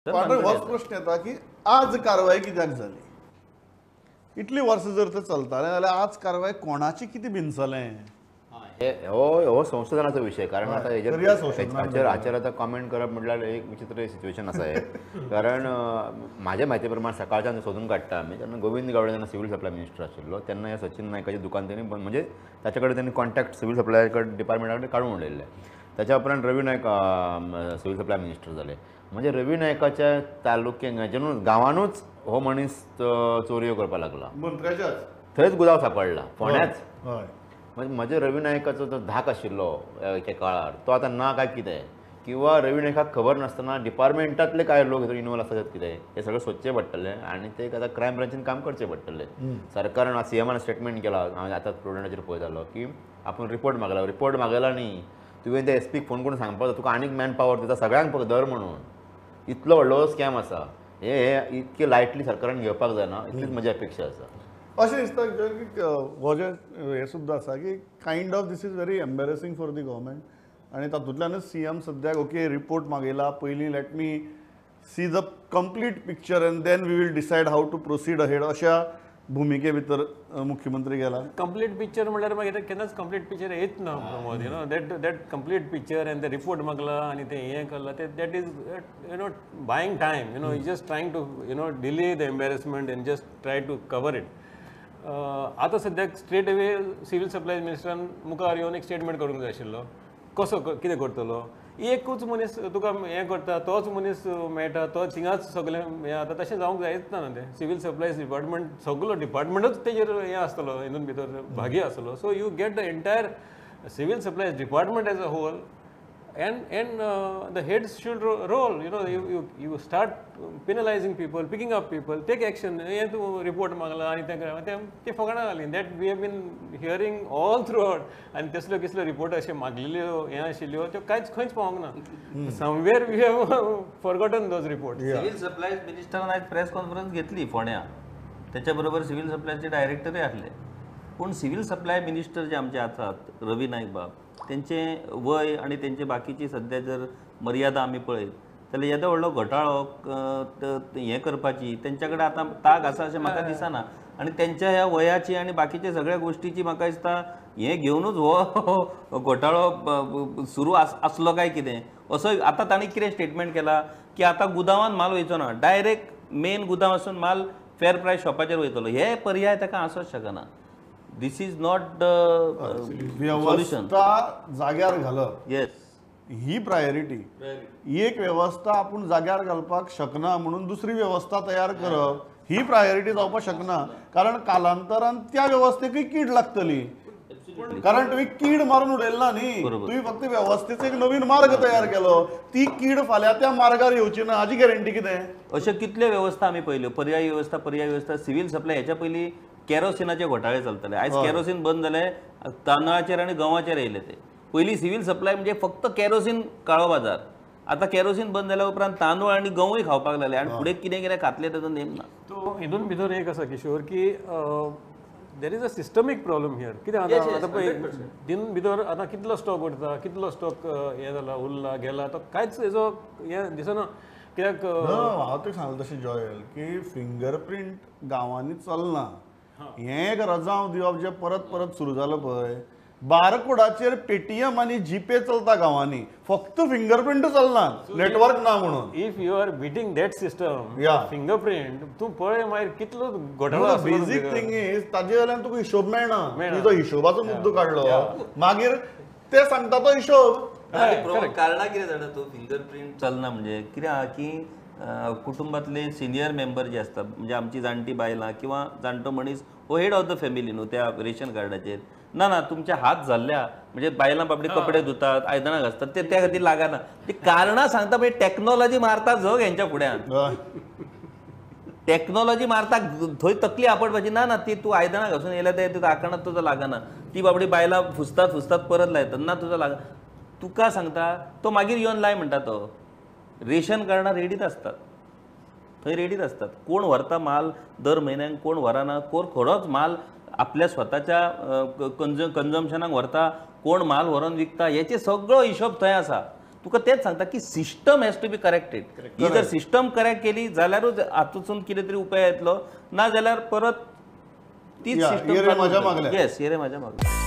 होच प्रश्न येता की आज कारवाई कित्याक जाली इतली वर्सां जर ते चलताले जाल्यार आज कारवाई कोणाची कितें भिनसलें हो संशोधनाचा विषय कारण आता करया संशोधनान हाचेर आता कॉमेंट करप म्हटल्यार एक विचित्र सिच्युएशन आसा हे कारण म्हाज्या म्हायती प्रमाण सकाळच्यान सोदून काडटा आमी तेन्ना गोविंद गावडे जेन्ना सिव्हिल सप्लाय मिनिस्टर आशिल्लो तेन्ना ह्या सचिन नायकाचें दुकान त्यांनी म्हणजे ताचे कडेन त्यांनी कॉन्टॅक्ट सिव्हिल सप्लाय डिपार्टमेंटा कडेन काडून उडयल्ले त्याच्या उपरांत Ravi Naik civil supply minister जाले म्हणजे रवी नायकाच्या तालुक्यांत जेन्ना गांवांनूच हो मनीस चोरयो करपाक लागला मंत्र्याच्याच थंयच गुदाव सांपडला फोंड्याच हय म्हणजे म्हजे रवी नायकाचो जो धाक आशिल्लो त्या काळार तो आतां ना काय कितें किंवा रवी नायकाक खबर नासतना डिपार्टमेंटांतले कांय लोक हितून इनवॉल्व आसात कितें हे सगळें सोदचें पडटलें आनी ते आतां क्रायम ब्रांचीन काम करचें पडटलें सरकारान सीएमान स्टेटमेंट केला हांवें आतां स्टुडंटाचेर पळयतालो की आपूण रिपोर्ट मागयला न्ही तुवें त्या एसपीक फोन करून सांगपाक जाय तुका आनीक मॅन पावर दिता सगळ्यांक दर म्हणून इतलो व्हडलो स्कॅम आसा हे इतके लायटली सरकारान घेवपाक जायना इतलीच म्हजी अपेक्षा आसा अशें दिसता की हो जे हें सुद्दां आसा की kind of this is very embarrassing for the government आनी तातूंतल्यानच सीएम सद्याक ओके रिपोर्ट मागयला पयलीं let me see the complete picture and then we will decide how to proceed ahead अशा भुमिके भितर मुख्यमंत्री गेला कंप्लीट पिक्चर म्हळ्यार मागीर केन्नाच कंप्लीट पिक्चर येत ना Pramod that complete picture and the report मागला आनी ते हें करला that is buying time he just trying to delay the embarrassment and just try to cover it आतां सद्याक स्ट्रेट अवे सिव्हिल सप्लाय मिनिस्टरान मुखार येवन एक स्टेटमेंट करूंक जाय आशिल्लो कसो कितें करतलो एकूच मनीस तुका हें करता तोच मनीस मेळटा तो थिंगाच सगळें हें आतां तशें जावंक जायच ना तें सिव्हिल सप्लायज डिपार्टमेंट सगळो डिपार्टमेंटूच तेजेर हें आसतलो हितून भितर भागी आसतलो so you get the entire civil supplies department as a whole and the heads should roll you start penalizing people picking up people take action हे तू report मागला आणि ते फकाणां घाली that we have been hearing all throughout आणि तसलो कसलो report अशें मागलेल्यो हें आशिल्ल्यो त्यो कांयच खंयच पावोंक ना somewhere we have forgotten those reports civil supplies मिनिस्टरान आज प्रेस कॉन्फरन्स घेतली फोंड्या त्याच्या बरोबर सिव्हिल सप्लायचे डायरेक्टरय आसले पूण सिव्हिल सप्लाय मिनिस्टर जे आमचे आसात रवी नाईक बाब त्यांचे वय आणि त्यांचे बाकीची सध्या जर मर्यादा आम्ही पळयत जाल्यार येदो व्हडलो घोटाळो हें करपाची तेंच्या कडेन आतां ताक आसा अशें म्हाका दिसना आनी तेंच्या ह्या वयाची आनी बाकीच्या सगळ्या गोश्टीची म्हाका दिसता हें घेवनूच हो घोटाळो सुरू आसलो काय कितें असो आतां तांणी कितें स्टेटमेंट केला की आतां गुदावान माल वयचो ना डायरेक्ट मेन गुदाम आसून माल फेर प्रायस शॉपाचेर वयतलो हे पर्याय ताका आसूंक शकना दिस इज नॉट सोल्युशन जाग्यार घालप येस ही प्रायोरिटी एक व्यवस्था आपण जाग्यार घालपाक शकना म्हणून दुसरी व्यवस्था तयार करप ही प्रायोरिटी जावपाक शकना कारण कालांतरान त्या व्यवस्थेकय कीड लागतली कारण तुम्ही कीड मारून उडयला न्ही तुम्ही फक्त व्यवस्थेचो एक नवीन मार्ग तयार केलो ती कीड फाल्यां त्या मार्गार येवची ना हाची गॅरंटी कितें अशा कितल्यो व्यवस्था आमी पयल्यो पर्यायी व्यवस्था सिव्हिल सप्लाय हेच्या पयलीं केरोसिनाचे घोटाळे चलतले आयज केरोसिन बंद जाले तांदळाचेर आनी गंवाचेर येयले ते पयलीं सिव्हिल सप्लाय म्हणजे फक्त केरोसिन काळो बाजार आतां केरोसिन बंद जाल्या उपरांत तांदूळ आनी गंवूय खावपाक लागले आनी फुडें कितें कितें खातले ताचो नेम ना तो हितून भितर एक आसा किशोर की there is a systemic problem here कितें आतां पळय दिन भितर आतां कितलो स्टॉक उरता कितलो स्टॉक हें जाला उरला गेला तो कांयच हेजो हें दिसना कित्याक हांव तुका सांगलें तशें जॉयल की फिंगरप्रिंट गांवांनी चलना हें एक रजांव दिवप जें परत परत सुरू जालें पळय बारकोडाचेर पेटीएम आनी जीपे चलता गांवांनी फक्त फिंगरप्रिंट चलना नेटवर्क ना म्हणून if you are beating that system Yeah. Fingerprint तूं पळय मागीर कितलो घोटाळो बेजीक थिंग इज ताजे वयल्यान तुका हिशोब मेळना तो हिशोबाचो मुद्दो काडलो मागीर ते सांगता तो हिशोब कारणां कितें जाणा तूं फिंगरप्रिंट चलना म्हणजे कितें आहा की कुटुंबातले सिनियर मेंबर जे असतात म्हणजे आमची जाणटी बायलां किंवा जाणटो मनीस हो हेड ऑफ द फॅमिली न्हू त्या रेशन कार्डाचेर ना तुमचे हात झाल्ल्या म्हणजे बायलां बाबडी कपडे धुतात आयदनां घासतात ते त्या खातीर लागना ती कारणां सांगता म्हणजे टॅक्नॉलॉजी मारता जग हेंच्या फुड्यान टॅक्नॉलॉजी मारता थंय तकली आपटपाची ना ती तूं आयदनां घासून येयल्या ते आकणात तुजो लागना ती बाबडी बायलां फुसतात परत लायतात ना तुजो लागना तुका सांगता तो मागीर येवन लाय म्हणटा तो रेशन कार्डां रेडीच असतात थंय रेडीच असतात कोण व्हरता माल दर म्हयन्याक कोण व्हरना कोण खरोच माल आपल्या स्वताच्या कन्जम्पशनाक व्हरता कोण माल व्हरून विकता हेचे सगळो हिशोब थंय आसा तुका तेच सांगता की system has to be corrected. ही जर सिस्टम करेक्ट केली जाल्यारूच हातूंतसून कितें तरी उपाय येतलो, ना जाल्यार परत तीच या, सिस्टम येरे माझ्या मागल्या. येस येरे माझ्या मागल्या.